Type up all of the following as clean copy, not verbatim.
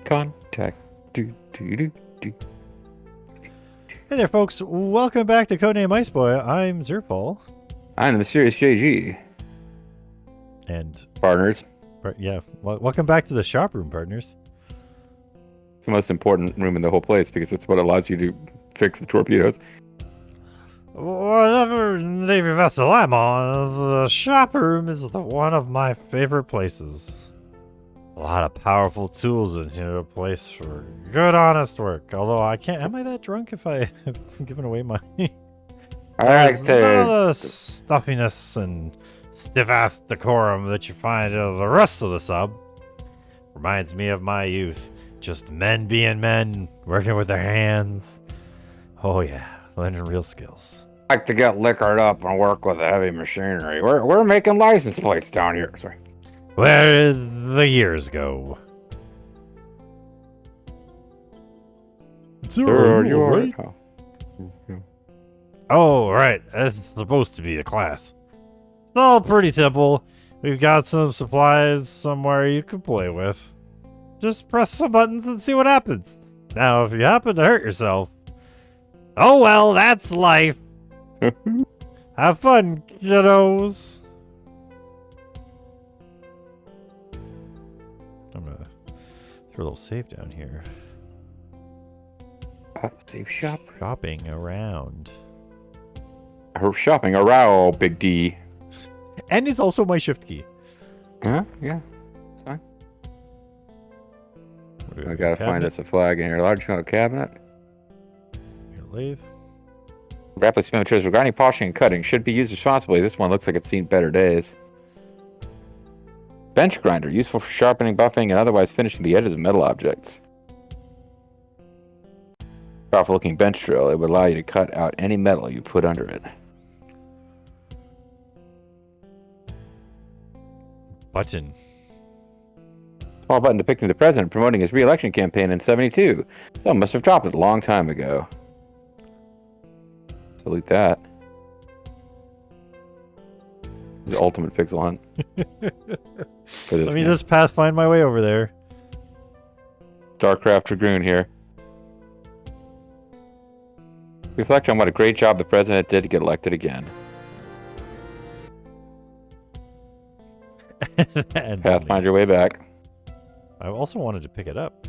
Contact. Do, do, do, do. Hey there, folks. Welcome back to KidName Iceboy. I'm Zerfall. I'm the mysterious JG. And, Partners. welcome back to the shop room, partners. It's the most important room in the whole place because it's what allows you to fix the torpedoes. Whatever Navy vessel I'm on, the shop room is one of my favorite places. A lot of powerful tools in here, a place for good, honest work. Although I can't, am I that drunk if I have given away my... I like none of to... the stuffiness and stiff-ass decorum that you find in the rest of the sub. Reminds me of my youth. Just men being men, working with their hands. Oh yeah, learning real skills. I like to get liquored up and work with the heavy machinery. We're making license plates down here. Sorry. Where did the years go? Sir, you are right? Oh, right. That's supposed to be a class. It's all pretty simple. We've got some supplies somewhere you can play with. Just press some buttons and see what happens. Now, if you happen to hurt yourself, oh well, that's life. Have fun, kiddos. I'm gonna throw a little save down here. Save shop. Shopping around. Shopping around, Big D. And it's also my shift key. Huh? Yeah. It's fine. I gotta find Cabinet? us a flag in here. Large metal cabinet. Your lathe. Rapidly spin materials regarding polishing and cutting should be used responsibly. This one looks like it's seen better days. Bench grinder, useful for sharpening, buffing, and otherwise finishing the edges of metal objects. Powerful looking bench drill. It would allow you to cut out any metal you put under it. Button. Small button depicting the president promoting his re-election campaign in '72. Someone must have dropped it a long time ago. Salute that. The ultimate pixel hunt. Let me just pathfind my way over there. Starcraft Dragoon here. Reflect on what a great job the president did to get elected again. And Pathfind your way back. I also wanted to pick it up.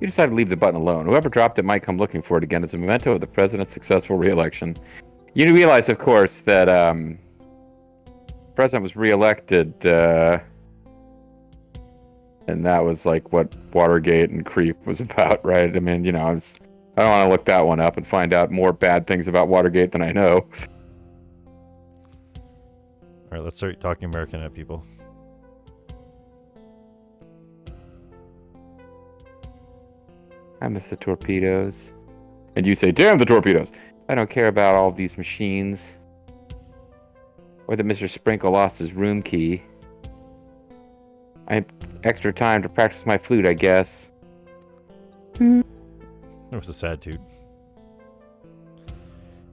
You decide to leave the button alone. Whoever dropped it might come looking for it again as a memento of the president's successful re-election. You realize, of course, that the president was re-elected, and that was like what Watergate and Creep was about, right? I mean, you know, I don't want to look that one up and find out more bad things about Watergate than I know. All right, let's start talking American at people. I miss the torpedoes. And you say, damn the torpedoes! I don't care about all these machines. Or that Mr. Sprinkle lost his room key. I have extra time to practice my flute, I guess. It was a sad dude.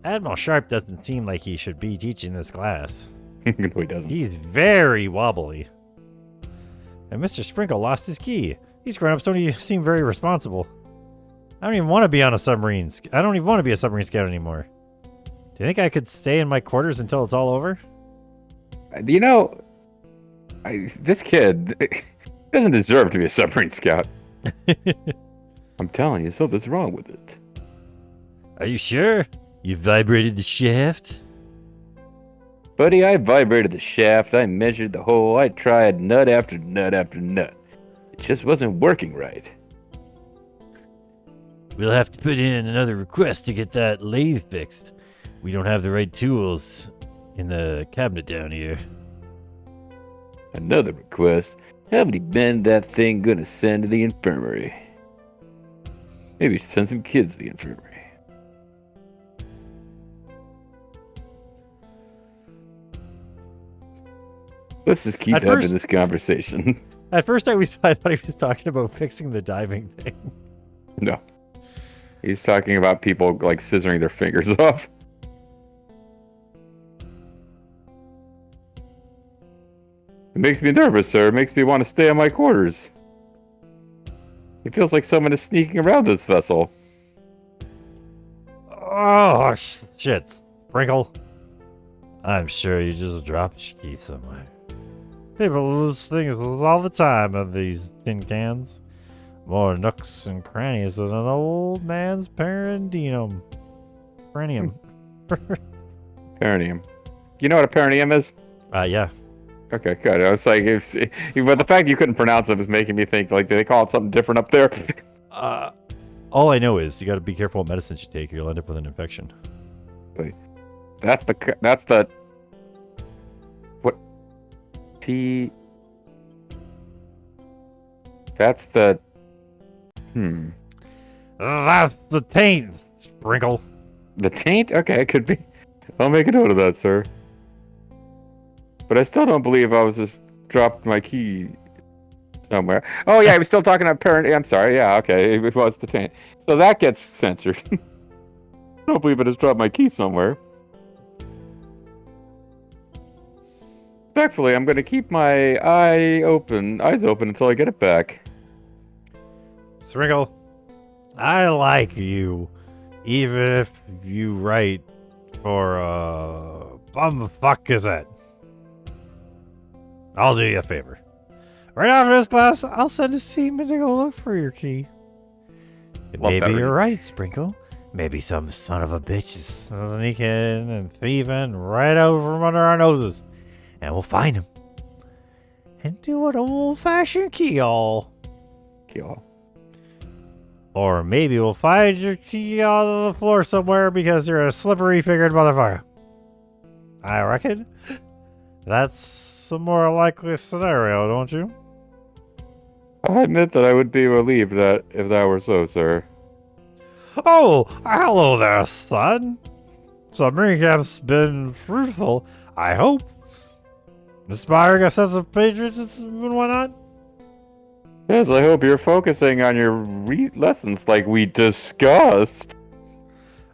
Admiral Sharp doesn't seem like he should be teaching this class. No, he doesn't. He's very wobbly. And Mr. Sprinkle lost his key. These grown-ups don't seem very responsible. I don't even want to be on a submarine. I don't even want to be a submarine scout anymore. Do you think I could stay in my quarters until it's all over? You know, this kid doesn't deserve to be a submarine scout. I'm telling you, something's wrong with it. Are you sure? You vibrated the shaft? Buddy, I vibrated the shaft, I measured the hole, I tried nut after nut after nut. It just wasn't working right. We'll have to put in another request to get that lathe fixed. We don't have the right tools in the cabinet down here. Another request? How many men that thing gonna send to the infirmary? Maybe send some kids to the infirmary. Let's just keep having this conversation. At first I thought he was talking about fixing the diving thing. No. He's talking about people like scissoring their fingers off. It makes me nervous, sir. It makes me want to stay in my quarters. It feels like someone is sneaking around this vessel. Oh, shit. Sprinkle. I'm sure you just dropped your key somewhere. People lose things all the time in these tin cans. More nooks and crannies than an old man's perineum. Perineum. Perineum. You know what a perineum is? Yeah. Okay, good. I was like, but the fact you couldn't pronounce it is making me think, like, do they call it something different up there? All I know is you got to be careful what medicines you take, or you'll end up with an infection. That's the what P that's the That's the taint, Sprinkle. the taint? Okay, it could be. I'll make a note of that, sir. But I still don't believe I was just dropped my key somewhere. Oh yeah, we're still talking about parent. I'm sorry. Yeah, okay, it was the taint. So that gets censored. I don't believe I just dropped my key somewhere. Respectfully, I'm going to keep my eyes open until I get it back. Sprinkle, I like you, even if you write for bumfuck Gazette. I'll do you a favor. Right after this class, I'll send a seaman to go look for your key. Maybe you're right, Sprinkle. Maybe some son of a bitch is sneaking and thieving right out from under our noses. And we'll find him. And do an old-fashioned key-all. Key-all. Or maybe we'll find your key on the floor somewhere because you're a slippery-fingered motherfucker. I reckon that's a more likely scenario, don't you? I admit that I would be relieved that if that were so, sir. Oh, hello there, son. Summer camp's been fruitful, I hope. Inspiring a sense of patriotism and whatnot. Yes, I hope you're focusing on your lessons like we discussed.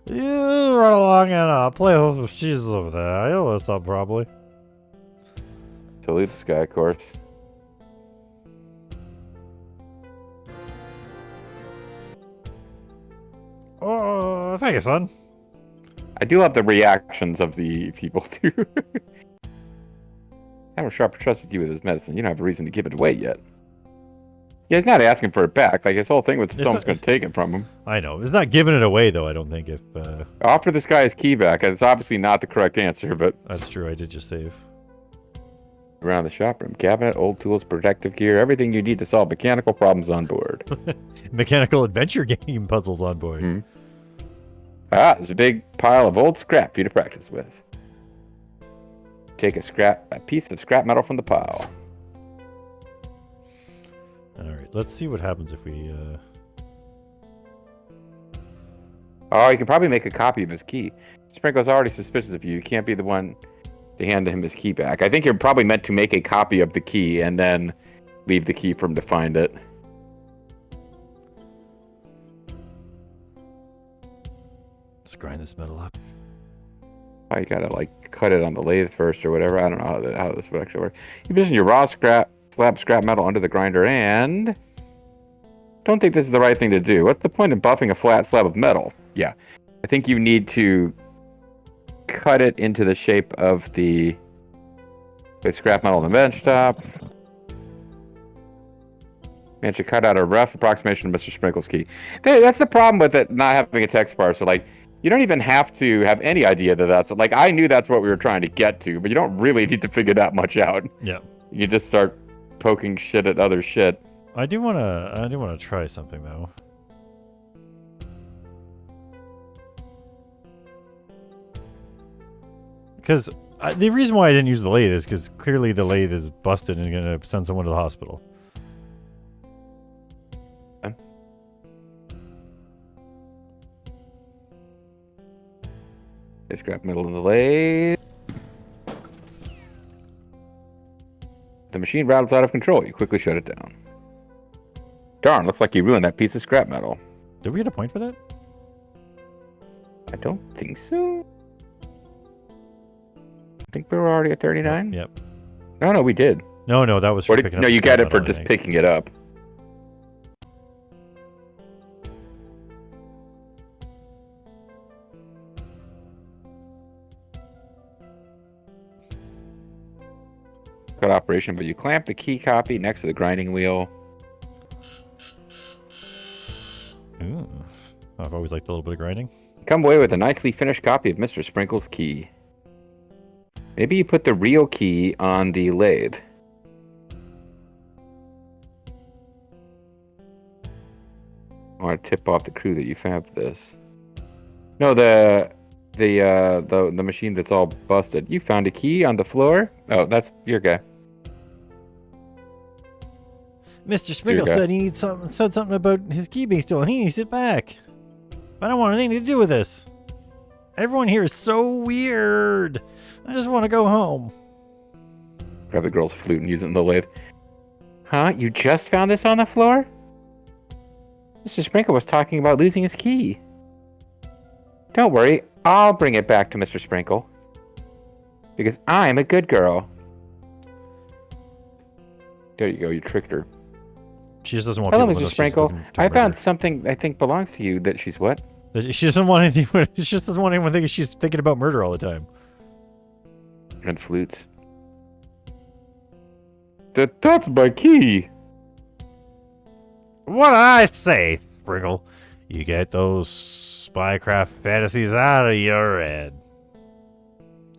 You run along and play with cheese over there. You'll list up probably. Salute the sky, of course. Oh, thank you, son. I do love the reactions of the people, too. Haven't Sharper trusted you with his medicine. You don't have a reason to give it away yet. Yeah, he's not asking for it back. Like, his whole thing was someone's going to take it from him. I know. It's not giving it away, though, I don't think. If Offer this guy his key back. It's obviously not the correct answer, but... That's true. I did just save. Around the shop room. Cabinet, old tools, protective gear, everything you need to solve mechanical problems on board. Mechanical adventure game puzzles on board. Mm-hmm. There's a big pile of old scrap for you to practice with. Take a piece of scrap metal from the pile. Alright, let's see what happens if we... Oh, you can probably make a copy of his key. Sprinkle's already suspicious of you. You can't be the one to hand him his key back. I think you're probably meant to make a copy of the key and then leave the key for him to find it. Let's grind this metal up. Oh, you gotta, like, cut it on the lathe first or whatever. I don't know how this would actually work. You position your raw slab scrap metal under the grinder and... Don't think this is the right thing to do. What's the point of buffing a flat slab of metal? Yeah. I think you need to cut it into the shape of the scrap metal on the bench top. Man should cut out a rough approximation of Mr. Sprinkle's key. That's the problem with it not having a text bar. So, like, you don't even have to have any idea that that's what, like, I knew that's what we were trying to get to, but you don't really need to figure that much out. Yeah. You just start poking shit at other shit. I do wanna try something though. Because the reason why I didn't use the lathe is because clearly the lathe is busted and gonna send someone to the hospital. Scrap metal in the lathe. The machine rattles out of control. You quickly shut it down. Darn, looks like you ruined that piece of scrap metal. Did we get a point for that? I don't think so. I think we were already at 39. Yep. No, we did. No, that was for picking up No, the you scrap got it for metal, I just think. picking it up. Cut operation, but you clamp the key copy next to the grinding wheel. Ooh. I've always liked a little bit of grinding. Come away with a nicely finished copy of Mr. Sprinkle's key. Maybe you put the real key on the lathe. I want to tip off the crew that you fabbed this. No, the machine that's all busted. You found a key on the floor? Oh, that's your guy. Mr. Sprinkle guy. said something about his key being stolen. He needs it back. I don't want anything to do with this. Everyone here is so weird. I just want to go home. Grab the girl's flute and use it in the lathe. Huh? You just found this on the floor? Mr. Sprinkle was talking about losing his key. Don't worry, I'll bring it back to Mr. Sprinkle. Because I'm a good girl. There you go, you tricked her. She just doesn't want Hello, people to know Mr. she's Sprinkle. looking to I murder. found something I think belongs to you that she's what? She doesn't want anything. She just doesn't want anyone thinking she's thinking about murder all the time. And flutes. That's my key. What I say, Sprinkle, you get those spycraft fantasies out of your head.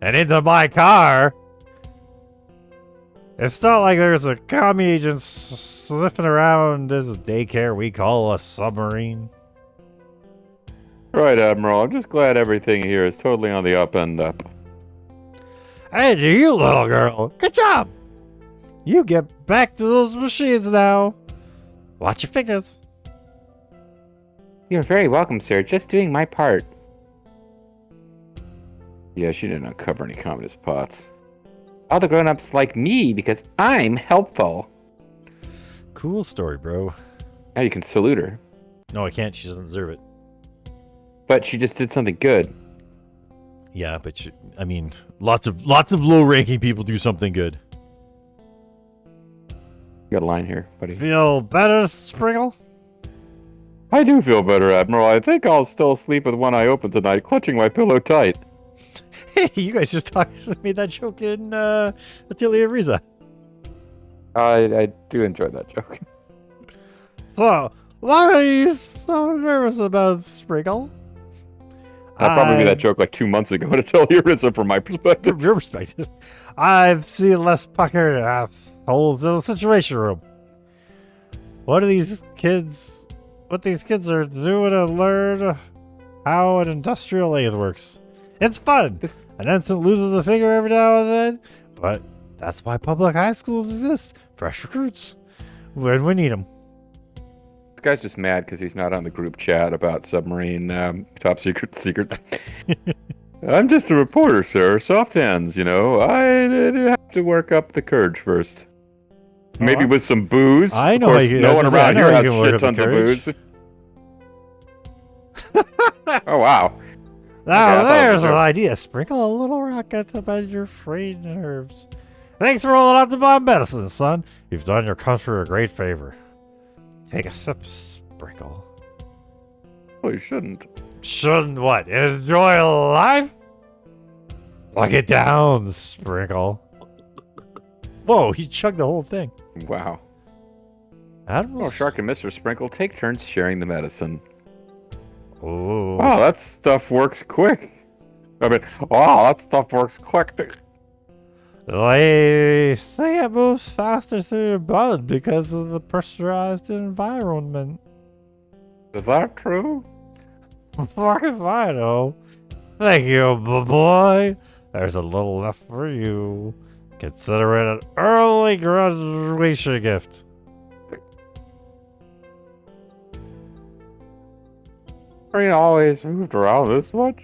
And into my car. It's not like there's a commie agent sniffing around this daycare we call a submarine. Right, Admiral. I'm just glad everything here is totally on the up and up. Hey, you little girl. Good job. You get back to those machines now. Watch your fingers. You're very welcome, sir. Just doing my part. Yeah, she didn't uncover any communist pots. All the grown-ups like me because I'm helpful. Cool story, bro. Now you can salute her. No, I can't. She doesn't deserve it. But she just did something good. Yeah, but I mean, lots of low-ranking people do something good. You got a line here, buddy. Feel better, Sprinkle? I do feel better, Admiral. I think I'll still sleep with one eye open tonight, clutching my pillow tight. Hey, you guys just made that joke in Atelier Riza. I do enjoy that joke. So, why are you so nervous about Sprinkle? I'll probably be that joke like 2 months ago to tell Eurissa from my perspective. From your perspective, I've seen less puckered assholes in the Situation Room. What these kids are doing to learn how an industrial lathe works. It's fun. An ensign loses a finger every now and then, but that's why public high schools exist. Fresh recruits when we need them. This guy's just mad because he's not on the group chat about submarine top secrets. I'm just a reporter, sir. Soft hands, you know. I have to work up the courage first. Maybe with some booze. I know Of course, how you- no I one was gonna around say, I here know has you can work shit up the tons of courage. booze. Oh, wow. Now Okay, I thought it was there's a an joke. idea. Sprinkle a little rocket to bend your frayed nerves. Thanks for rolling out the bomb medicine, son. You've done your country a great favor. Take a sip, Sprinkle. Oh, you shouldn't. Shouldn't what? Enjoy life? Lock it down, Sprinkle. Whoa, he chugged the whole thing. Wow. Admiral. Oh, Shark and Mr. Sprinkle take turns sharing the medicine. Oh. Wow, that stuff works quick. Wow, that stuff works quick. They say it moves faster through your blood because of the pressurized environment. Is that true? Fuck if I know. Thank you, boy. There's a little left for you. Consider it an early graduation gift. Train always moved around this much.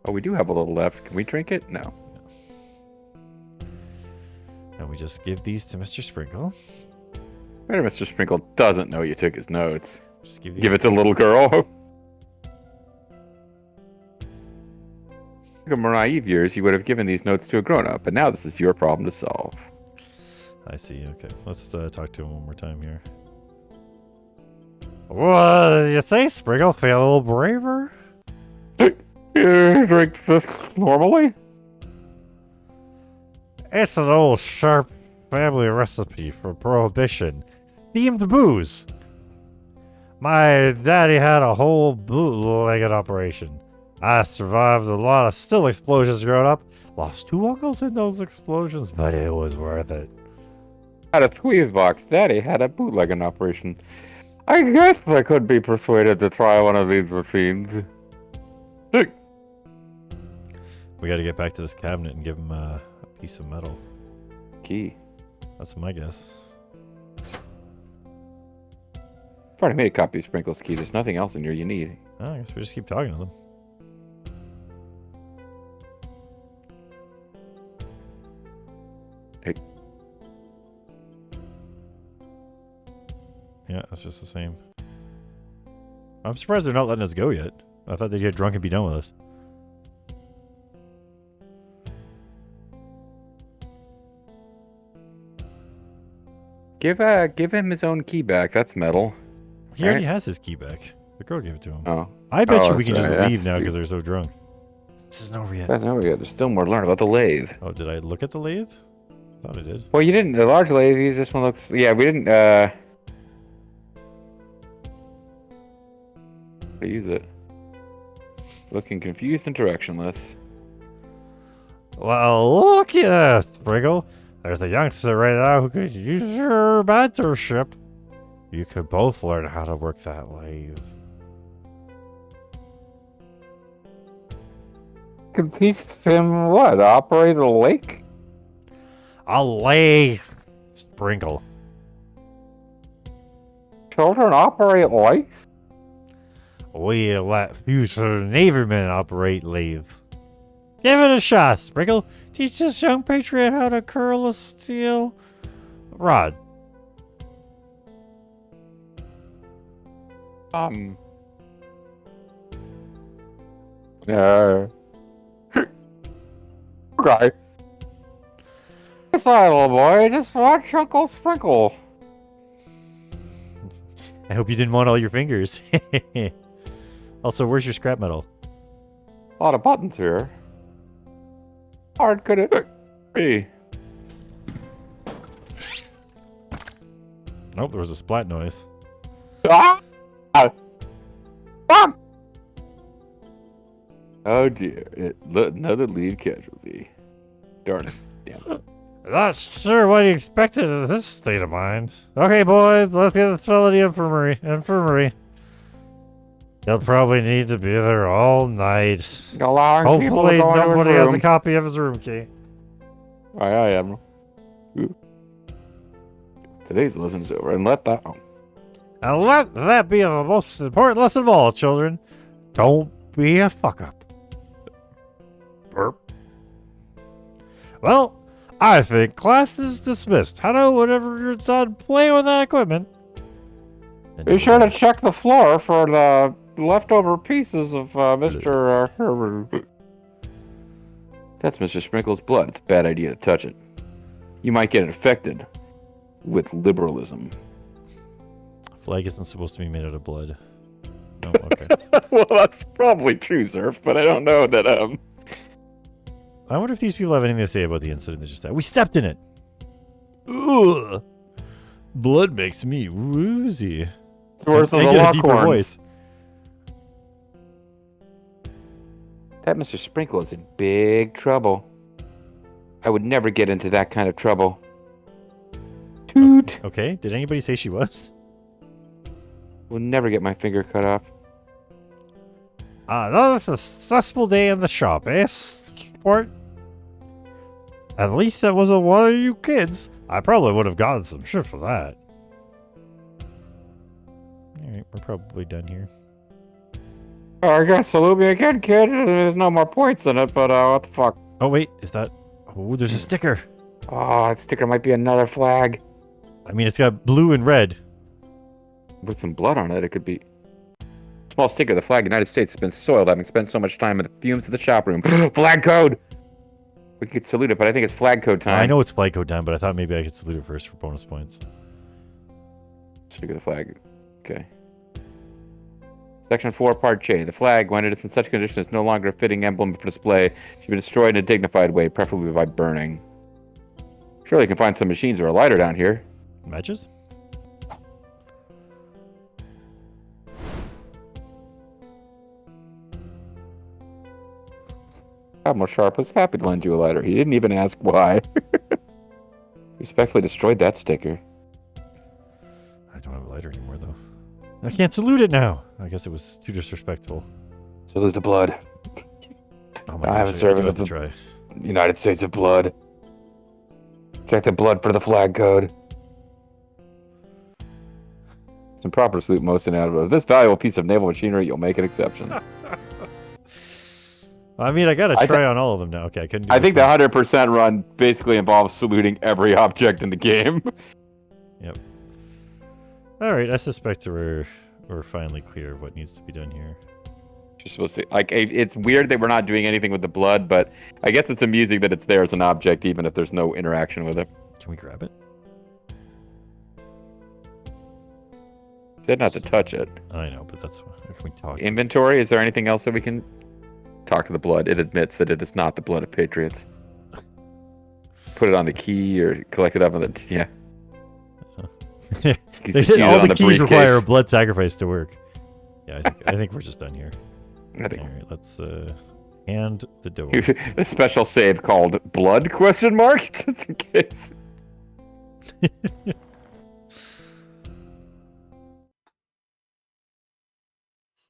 Oh, we do have a little left. Can we drink it? No. And we just give these to Mr. Sprinkle. Better Mr. Sprinkle doesn't know you took his notes. Just give these Give it to the little girl. In more naive years, you would have given these notes to a grown-up, but now this is your problem to solve. I see. Okay, let's talk to him one more time here. What do you say, Spriggle? Feel a little braver? You drink this normally? It's an old sharp family recipe for prohibition. Themed booze. My daddy had a whole bootlegged operation. I survived a lot of still explosions growing up. Lost 2 uncles in those explosions, but it was worth it. At a squeeze box, Daddy had a bootlegging operation. I guess I could be persuaded to try one of these machines. We gotta get back to this cabinet and give him a piece of metal. Key. That's my guess. I've already made a copy of Sprinkle's key. There's nothing else in here you need. Oh, I guess we just keep talking to them. Hey. Yeah, it's just the same. I'm surprised they're not letting us go yet. I thought they'd get drunk and be done with us. Give him his own key back. That's metal. He already has his key back. The girl gave it to him. Oh. I bet you Oh, we can that's just right. leave now That's because they're so drunk. This isn't over yet. That's not yet. There's still more to learn about the lathe. Oh, did I look at the lathe? I thought I did. Well, you didn't. The large lathe. This one looks. Yeah, we didn't. Use it. Looking confused and directionless. Well, look at that, Spriggle. There's a youngster right now who could use your mentorship. You could both learn how to work that lathe. Can teach him what? Operate a lake? A lathe, Sprinkle. Children operate lakes? We let future Navymen operate lathe. Give it a shot, Sprinkle. Teach this young patriot how to curl a steel rod. Yeah. Okay. Sorry, little boy. Just watch Uncle Sprinkle. I hope you didn't want all your fingers. Also, where's your scrap metal? A lot of buttons here. Hard could it be? Nope, there was a splat noise. Ah! Ah! Oh dear, another lead casualty. Darn it. Damn it. Not sure what he expected in this state of mind. Okay, boys, let's get this fellow to the infirmary. He'll probably need to be there all night. Allowing people to Hopefully go into his nobody has a room. copy of his room key. Aye, Admiral. Ooh. Today's lesson's over, and let that. Oh. And let that be the most important lesson of all, children. Don't be a fuck-up. Burp. Well, I think class is dismissed. Head out whenever you're done playing with that equipment. Be sure to check the floor for the leftover pieces of Mr. Herbert. That's Mr. Sprinkle's blood. It's a bad idea to touch it. You might get infected with liberalism. Flag isn't supposed to be made out of blood. Oh, okay. Well, that's probably true, Zerf, but I don't know that, I wonder if these people have anything to say about the incident that just happened. We stepped in it. Ugh. Blood makes me woozy. Source of I the get a deeper Lockhorns. voice. That Mr. Sprinkle is in big trouble. I would never get into that kind of trouble. Toot! Okay, did anybody say she was? Will never get my finger cut off. Another successful day in the shop, eh, sport? At least that wasn't one of you kids. I probably would have gotten some shit for that. Alright, we're probably done here. I guess salute me again, kid. There's no more points in it, but what the fuck? Oh, wait, is that... Oh, there's a sticker. Oh, that sticker might be another flag. I mean, it's got blue and red. With some blood on it, it could be... small sticker. The flag of the United States has been soiled, having spent so much time in the fumes of the shop room. Flag code! We could salute it, but I think it's flag code time. I know it's flag code time, but I thought maybe I could salute it first for bonus points. Speak of the flag. Okay. Section 4, Part J. The flag, when it is in such condition, is no longer a fitting emblem for display. Should be destroyed in a dignified way, preferably by burning. Surely you can find some machines or a lighter down here. Matches? Admiral Sharp was happy to lend you a lighter. He didn't even ask why. Respectfully destroyed that sticker. I don't have a lighter anymore, though. I can't salute it now. I guess it was too disrespectful. Salute the blood. Oh my I am a servant of the United States of blood. Check the blood for the flag code. Some proper salute most inevitable. This valuable piece of naval machinery, you'll make an exception. I mean, I got to try on all of them now. Okay, I couldn't do I think the one. 100% run basically involves saluting every object in the game. Yep. All right, I suspect we're finally clear of what needs to be done here. You're supposed to, like, it's weird that we're not doing anything with the blood, but I guess it's amusing that it's there as an object, even if there's no interaction with it. Can we grab it? Said not to touch it. I know, but that's if we talk. Inventory, is there anything else that we can talk to the blood? It admits that it is not the blood of patriots. Put it on the key or collect it up on the, yeah. They said all the keys require a blood sacrifice to work. Yeah, I think we're just done here. I think. All right, let's hand the door. A special save called blood question mark just in case.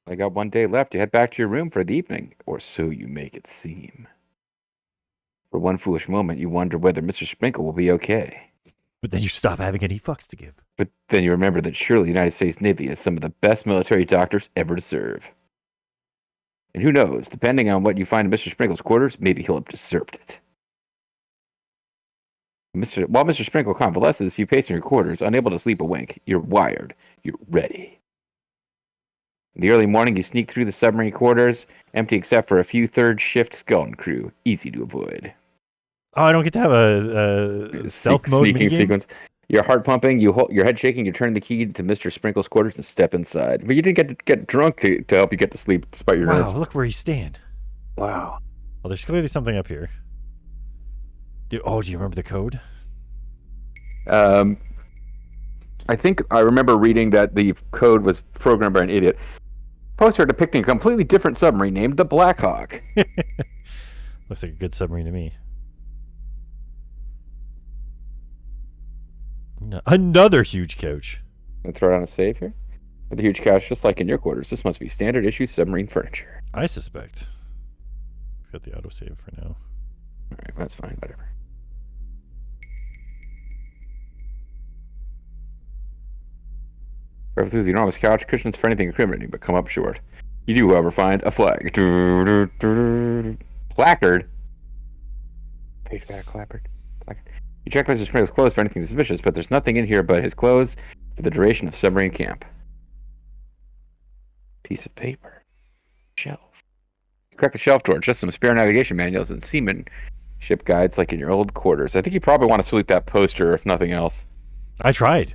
I got one day left. You head back to your room for the evening, or so you make it seem. For one foolish moment, you wonder whether Mr. Sprinkle will be okay. But then you stop having any fucks to give. But then you remember that surely the United States Navy has some of the best military doctors ever to serve. And who knows, depending on what you find in Mr. Sprinkle's quarters, maybe he'll have deserved it. While Mr. Sprinkle convalesces, you pace in your quarters, unable to sleep a wink. You're wired. You're ready. In the early morning, you sneak through the submarine quarters, empty except for a few third-shift skeleton crew. Easy to avoid. Oh, I don't get to have a stealth mode sneaking sequence. Your heart pumping, your head shaking, you turn the key to Mr. Sprinkle's quarters and step inside. But you didn't get drunk to help you get to sleep despite your nerves. Wow, look where he's staying. Wow. Well, there's clearly something up here. Do you remember the code? I think I remember reading that the code was programmed by an idiot. Poster depicting a completely different submarine named the Black Hawk. Looks like a good submarine to me. No, another huge couch. I'm gonna throw down a save here. With a huge couch, just like in your quarters. This must be standard issue submarine furniture. I suspect. We've got the autosave for now. Alright, that's fine, whatever. Travel through the enormous couch, cushions for anything incriminating, but come up short. You do, however, find a flag. Placard. Page back, placard. You check Mr. Sprinkle's clothes for anything suspicious, but there's nothing in here but his clothes for the duration of submarine camp. Piece of paper. Shelf. You crack the shelf door, just some spare navigation manuals and seamanship guides like in your old quarters. I think you probably want to salute that poster, if nothing else. I tried.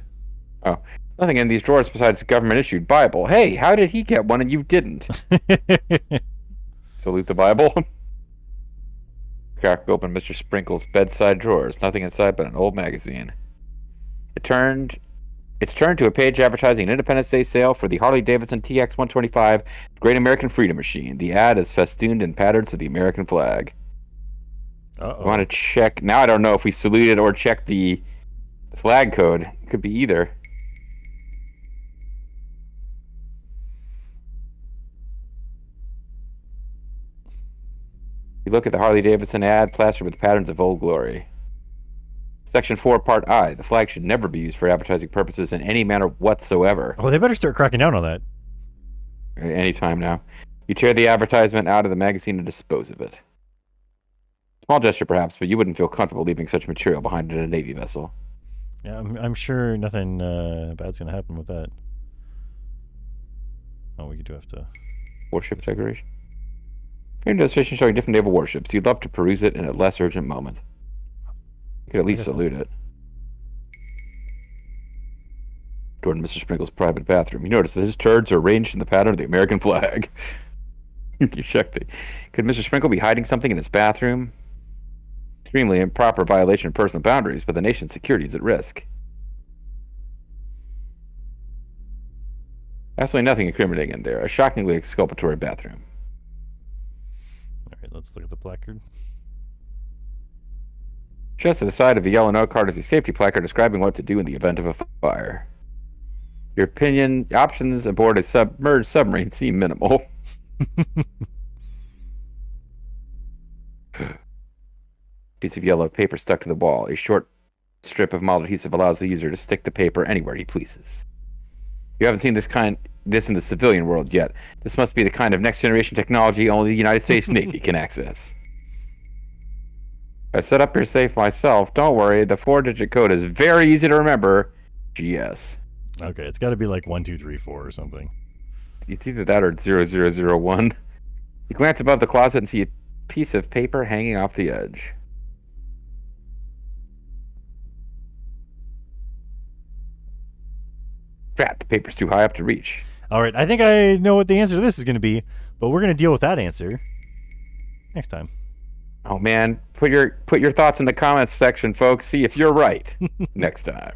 Oh. Nothing in these drawers besides a government-issued Bible. Hey, how did he get one and you didn't? Salute the Bible. Crack open Mr. Sprinkle's bedside drawers. Nothing inside but an old magazine. It's turned to a page advertising an Independence Day sale for the Harley-Davidson TX-125 Great American Freedom Machine. The ad is festooned in patterns of the American flag. Uh-oh. I want to check. Now I don't know if we saluted or checked the flag code. It could be either. You look at the Harley-Davidson ad, plastered with patterns of Old Glory. Section 4, Part I. The flag should never be used for advertising purposes in any manner whatsoever. Oh, they better start cracking down on that. Anytime now. You tear the advertisement out of the magazine and dispose of it. Small gesture, perhaps, but you wouldn't feel comfortable leaving such material behind in a Navy vessel. Yeah, I'm sure nothing bad's going to happen with that. Oh, we do have to. Warship decoration. Your destination showing different naval warships. You'd love to peruse it in a less urgent moment. You could at least salute it. Door to Mr. Sprinkle's private bathroom. You notice that his turds are arranged in the pattern of the American flag. You check the. Could Mr. Sprinkle be hiding something in his bathroom? Extremely improper violation of personal boundaries, but the nation's security is at risk. Absolutely nothing incriminating in there. A shockingly exculpatory bathroom. All right, let's look at the placard. Just to the side of the yellow note card is a safety placard describing what to do in the event of a fire. Your opinion, options aboard a submerged submarine seem minimal. Piece of yellow paper stuck to the wall. A short strip of mild adhesive allows the user to stick the paper anywhere he pleases. You haven't seen this in the civilian world yet. This must be the kind of next generation technology only the United States Navy can access. I set up your safe myself. Don't worry, the 4-digit code is very easy to remember. GS. Okay, it's got to be like 1234 or something. It's either that or it's 0001. You glance above the closet and see a piece of paper hanging off the edge. Drat, the paper's too high up to reach. All right, I think I know what the answer to this is going to be, but we're going to deal with that answer next time. Oh man, put your thoughts in the comments section, folks. See if you're right next time.